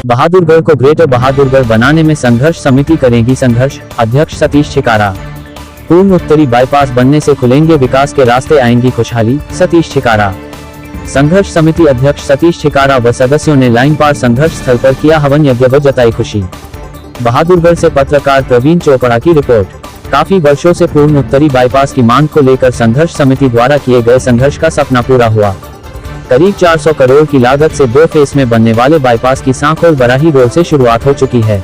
बहादुरगढ़ को ग्रेटर बहादुरगढ़ बनाने में संघर्ष समिति करेगी संघर्ष, अध्यक्ष सतीश छिकारा। पूर्ण उत्तरी बाईपास बनने से खुलेंगे विकास के रास्ते, आएंगी खुशहाली, सतीश छिकारा। संघर्ष समिति अध्यक्ष सतीश छिकारा व सदस्यों ने लाइन पार संघर्ष स्थल पर किया हवन यज्ञ व जताई खुशी। बहादुरगढ़ से पत्रकार प्रवीण चोपड़ा की रिपोर्ट। काफी वर्षों से पूर्ण उत्तरी बाईपास की मांग को लेकर संघर्ष समिति द्वारा किए गए संघर्ष का सपना पूरा हुआ। करीब 400 करोड़ की लागत से 2 फेस में बनने वाले बाईपास की सांखोल बराही रोड से शुरुआत हो चुकी है।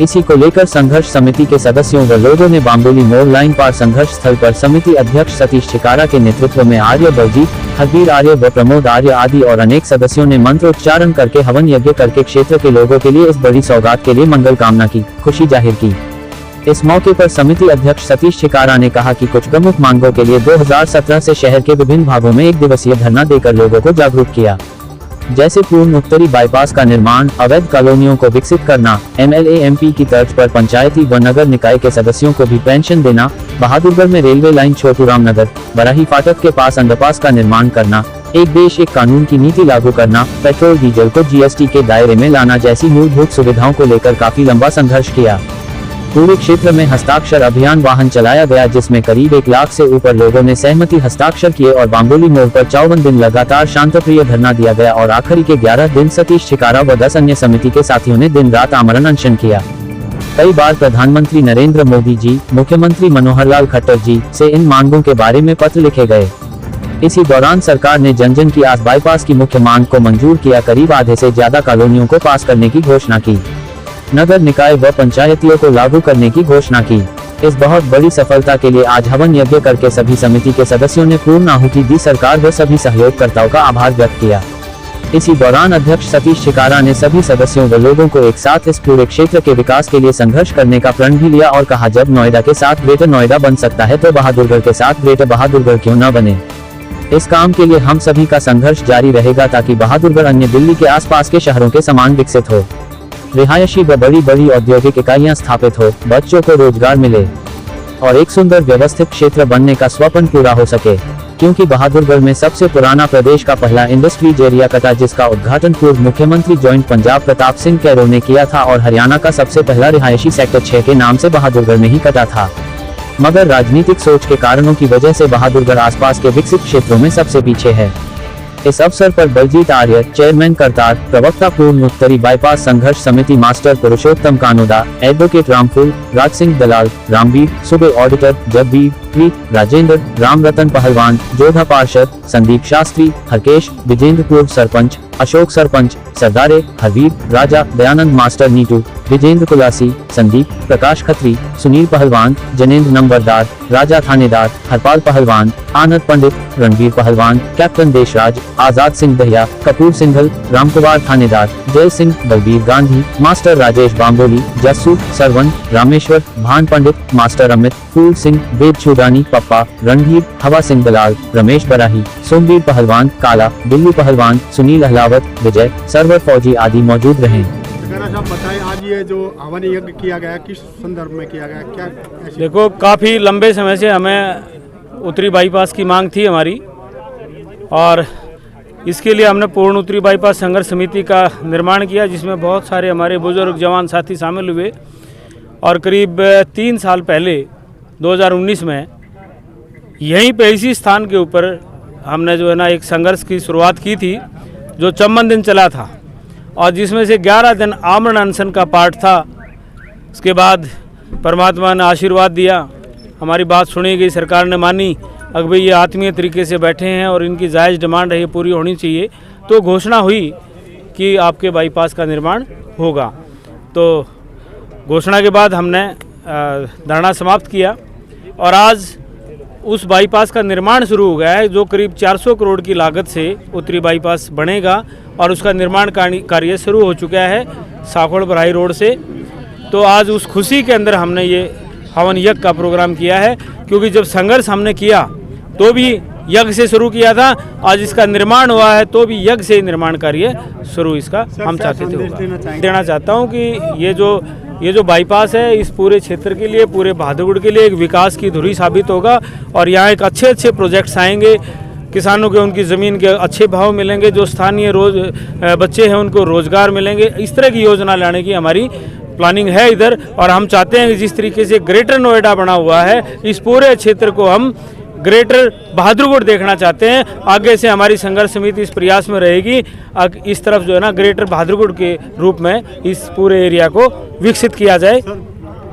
इसी को लेकर संघर्ष समिति के सदस्यों व लोगों ने बाम्बोली मोड़ लाइन पार संघर्ष स्थल पर समिति अध्यक्ष सतीश छिकारा के नेतृत्व में आर्य बलजीत, हरबीर आर्य व प्रमोद आर्य आदि और अनेक सदस्यों ने मंत्रोच्चारण करके हवन यज्ञ करके क्षेत्र के लोगों के लिए इस बड़ी सौगात के लिए मंगल कामना की, खुशी जाहिर की। इस मौके पर समिति अध्यक्ष सतीश छिकारा ने कहा कि कुछ प्रमुख मांगों के लिए 2017 से शहर के विभिन्न भागों में 1 दिवसीय धरना देकर लोगों को जागरूक किया, जैसे पूर्ण उत्तरी बाईपास का निर्माण, अवैध कॉलोनियों को विकसित करना, MLA MP की तर्ज पर पंचायती व नगर निकाय के सदस्यों को भी पेंशन देना, बहादुरगढ़ में रेलवे लाइन छोटूराम नगर बराही फाटक के पास अंडरपास का निर्माण करना, एक देश एक कानून की नीति लागू करना, पेट्रोल डीजल को GST के दायरे में लाना जैसी मूलभूत सुविधाओं को लेकर काफी लंबा संघर्ष किया। पूरे क्षेत्र में हस्ताक्षर अभियान वाहन चलाया गया, जिसमें करीब 1 लाख से ऊपर लोगों ने सहमति हस्ताक्षर किए और बाम्बोली मोड़ पर 54 दिन लगातार शांतप्रिय धरना दिया गया और आखिरी के 11 दिन सतीश छिकारा व 10 अन्य समिति के साथियों ने दिन रात आमरण अनशन किया। कई बार प्रधानमंत्री नरेंद्र मोदी जी, मुख्यमंत्री मनोहर लाल खट्टर जी से इन मांगों के बारे में पत्र लिखे गए। इसी दौरान सरकार ने जन जन की आस बाईपास की मुख्य मांग को मंजूर किया, करीब आधे से ज्यादा कॉलोनियों को पास करने की घोषणा की, नगर निकाय व पंचायतियों को लागू करने की घोषणा की। इस बहुत बड़ी सफलता के लिए आज हवन यज्ञ करके सभी समिति के सदस्यों ने पूर्ण आहुति दी, सरकार व सभी सहयोगकर्ताओं का आभार व्यक्त किया। इसी दौरान अध्यक्ष सतीश छिकारा ने सभी सदस्यों व लोगों को एक साथ इस पूरे क्षेत्र के विकास के लिए संघर्ष करने का प्रण भी लिया और कहा, जब नोएडा के साथ ग्रेटर नोएडा बन सकता है तो बहादुरगढ़ के साथ ग्रेटर बहादुरगढ़ क्यों न बने। इस काम के लिए हम सभी का संघर्ष जारी रहेगा ताकि बहादुरगढ़ अन्य दिल्ली के आसपास के शहरों के समान विकसित हो, रिहायशी व बड़ी बड़ी औद्योगिक इकाइयां स्थापित हो, बच्चों को रोजगार मिले और एक सुंदर व्यवस्थित क्षेत्र बनने का स्वप्न पूरा हो सके। क्योंकि बहादुरगढ़ में सबसे पुराना प्रदेश का पहला इंडस्ट्रीज एरिया कटा, जिसका उद्घाटन पूर्व मुख्यमंत्री जॉइंट पंजाब प्रताप सिंह कैरोल ने किया था और हरियाणा का सबसे पहला रिहायशी सेक्टर 6 के नाम से बहादुरगढ़ में ही कटा था, मगर राजनीतिक सोच के कारणों की वजह से बहादुरगढ़ आसपास के विकसित क्षेत्रों में सबसे पीछे है। इस अवसर पर बलजीत आर्य, चेयरमैन करतार, प्रवक्ता पूर्ण उत्तरी बाईपास संघर्ष समिति मास्टर पुरुषोत्तम कानोदा, एडवोकेट रामफुल, राज सिंह दलाल, रामवीर, सूबे ऑडिटर जगबीर, प्रीत, राजेंद्र, राम रतन पहलवान, जोधा पार्षद, संदीप शास्त्री, हरकेश, विजेंद्र पूर्व सरपंच, अशोक सरपंच, सरदारे, हरवीर, राजा, दयानंद मास्टर नीटू, विजेंद्र कुलासी, संदीप, प्रकाश खत्री, सुनील पहलवान, जनेंद्र नंबरदार, राजा थानेदार, हरपाल पहलवान, आनंद पंडित, रणवीर पहलवान, कैप्टन देशराज, आजाद सिंह दहिया, कपूर सिंघल, रामकुमार थानेदार, जय सिंह, बलबीर गांधी, मास्टर राजेश बाम्बोली, जस्सू, सरवन, रामेश्वर, भान पंडित, मास्टर अमित, फूल सिंह, वेद चूडानी, पप्पा, रणधीर, हवा सिंह दलाल, रमेश बराही, सोमवीर पहलवान, काला, बिल्लू पहलवान, सुनील अहलावत, विजय, सरवर फौजी आदि मौजूद रहे। साहब बताएं, आज ये जो हवन यज्ञ किया गया किस संदर्भ में किया गया, क्या? देखो, काफ़ी लंबे समय से हमें उत्तरी बाईपास की मांग थी हमारी, और इसके लिए हमने पूर्ण उत्तरी बाईपास संघर्ष समिति का निर्माण किया, जिसमें बहुत सारे हमारे बुजुर्ग जवान साथी शामिल हुए। और करीब 3 साल पहले 2019 में यहीं पे इसी स्थान के ऊपर हमने जो है ना एक संघर्ष की शुरुआत की थी, जो 54 दिन चला था और जिसमें से 11 दिन आमरण अनशन का पाठ था। उसके बाद परमात्मा ने आशीर्वाद दिया, हमारी बात सुनी गई, सरकार ने मानी, अगर भाई ये आत्मीय तरीके से बैठे हैं और इनकी जायज़ डिमांड है ये पूरी होनी चाहिए, तो घोषणा हुई कि आपके बाईपास का निर्माण होगा। तो घोषणा के बाद हमने धरना समाप्त किया और आज उस बाईपास का निर्माण शुरू हो गया है, जो करीब 400 करोड़ की लागत से उत्तरी बाईपास बनेगा और उसका निर्माण कार्य शुरू हो चुका है सांखोल बराही रोड से। तो आज उस खुशी के अंदर हमने ये हवन यज्ञ का प्रोग्राम किया है, क्योंकि जब संघर्ष हमने किया तो भी यज्ञ से शुरू किया था, आज इसका निर्माण हुआ है तो भी यज्ञ से निर्माण कार्य शुरू इसका हम चाहते थे होगा। देना चाहता हूँ कि ये जो ये जो बाईपास है इस पूरे क्षेत्र के लिए, पूरे बहादुरगढ़ के लिए एक विकास की धुरी साबित होगा और यहाँ एक अच्छे अच्छे प्रोजेक्ट्स आएंगे। किसानों के उनकी ज़मीन के अच्छे भाव मिलेंगे, जो स्थानीय बच्चे हैं उनको रोज़गार मिलेंगे। इस तरह की योजना लाने की हमारी प्लानिंग है इधर। और हम चाहते हैं कि जिस तरीके से ग्रेटर नोएडा बना हुआ है, इस पूरे क्षेत्र को हम ग्रेटर बहादुरगढ़ देखना चाहते हैं। आगे से हमारी संघर्ष समिति इस प्रयास में रहेगी इस तरफ जो है ना ग्रेटर बहादुरगढ़ के रूप में इस पूरे एरिया को विकसित किया जाए। सर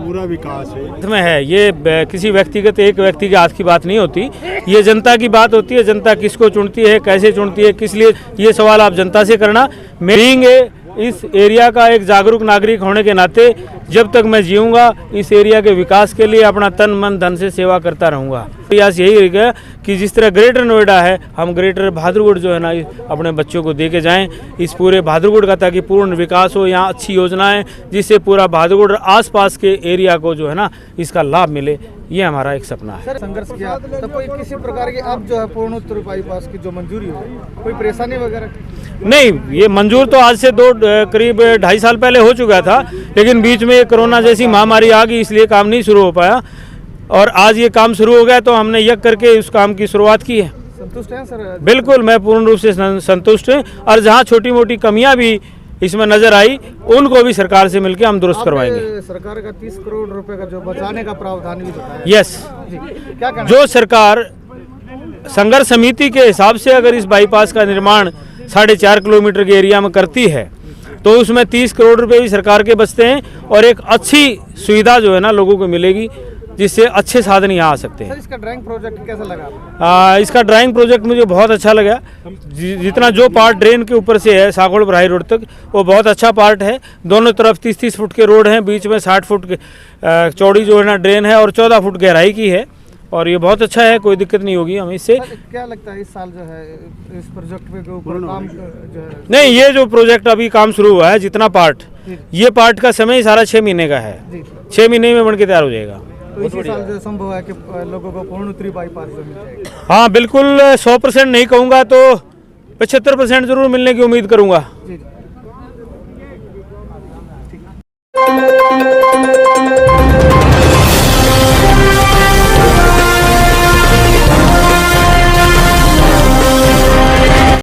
पूरा विकास है इसमें है, ये किसी व्यक्तिगत एक व्यक्ति के हाथ की बात नहीं होती, ये जनता की बात होती है। जनता किसको चुनती है, कैसे चुनती है, किस लिए, ये सवाल आप जनता से करना। मेरे इस एरिया का एक जागरूक नागरिक होने के नाते जब तक मैं जीऊंगा इस एरिया के विकास के लिए अपना तन मन धन से सेवा करता रहूंगा। प्रयास यही रहेगा कि जिस तरह ग्रेटर नोएडा है, हम ग्रेटर बहादुरगढ़ जो है ना अपने बच्चों को दे के जाएँ इस पूरे बहादुरगढ़ का, ताकि पूर्ण विकास हो, यहाँ अच्छी योजनाएं जिससे पूरा बहादुरगढ़ आसपास के एरिया को जो है ना इसका लाभ मिले। ये हमारा एक सपना है। सर संघर्ष किया तो कोई किसी प्रकार की अब जो है पूर्ण उत्तरी बाईपास की जो मंजूरी हो, कोई परेशानी वगैरह? नहीं, ये मंजूर तो आज से करीब 2.5 साल पहले हो चुका था, लेकिन बीच में कोरोना जैसी महामारी आ गई, इसलिए काम नहीं शुरू हो पाया। और आज ये काम शुरू हो गया तो हमने यज्ञ करके उस काम की शुरुआत की है। संतुष्ट हैं सर? बिल्कुल, मैं पूर्ण रूप से संतुष्ट हूँ। और जहाँ छोटी मोटी कमियाँ भी इसमें नजर आई उनको भी सरकार से मिलकर हम दुरुस्त करवाएंगे। सरकार का 30 करोड़ रुपए का जो बचाने का प्रावधान भी बताया। यस, क्या कहना? जो सरकार संघर्ष समिति के हिसाब से अगर इस बाईपास का निर्माण 4.5 किलोमीटर के एरिया में करती है तो उसमें 30 करोड़ रुपए भी सरकार के बचते हैं और एक अच्छी सुविधा जो है ना लोगों को मिलेगी, जिससे अच्छे साधन यहाँ आ सकते हैं। सर इसका ड्राइंग प्रोजेक्ट कैसा लगा? इसका ड्राइंग प्रोजेक्ट मुझे बहुत अच्छा लगा। जितना जो पार्ट ड्रेन के ऊपर से है सागौड़ बराही रोड तक, वो बहुत अच्छा पार्ट है। दोनों तरफ 30-30 फुट के रोड हैं, बीच में 60 फुट चौड़ी जो है ना ड्रेन है और 14 फुट गहराई की है और ये बहुत अच्छा है, कोई दिक्कत नहीं होगी हमें इससे। क्या लगता है इस साल जो है इस प्रोजेक्ट के ऊपर काम जो है? नहीं, ये जो प्रोजेक्ट अभी काम शुरू हुआ है, जितना पार्ट, ये पार्ट का समय सारा 6 महीने का है। 6 महीने में बन के तैयार हो जाएगा। तो इसी साल जो संभव है कि लोगों को पूर्ण उत्तरी बाईपास जो मिल जाएगा? हाँ बिल्कुल, 100% नहीं कहूँगा तो 75% जरूर मिलने की उम्मीद करूँगा। जी।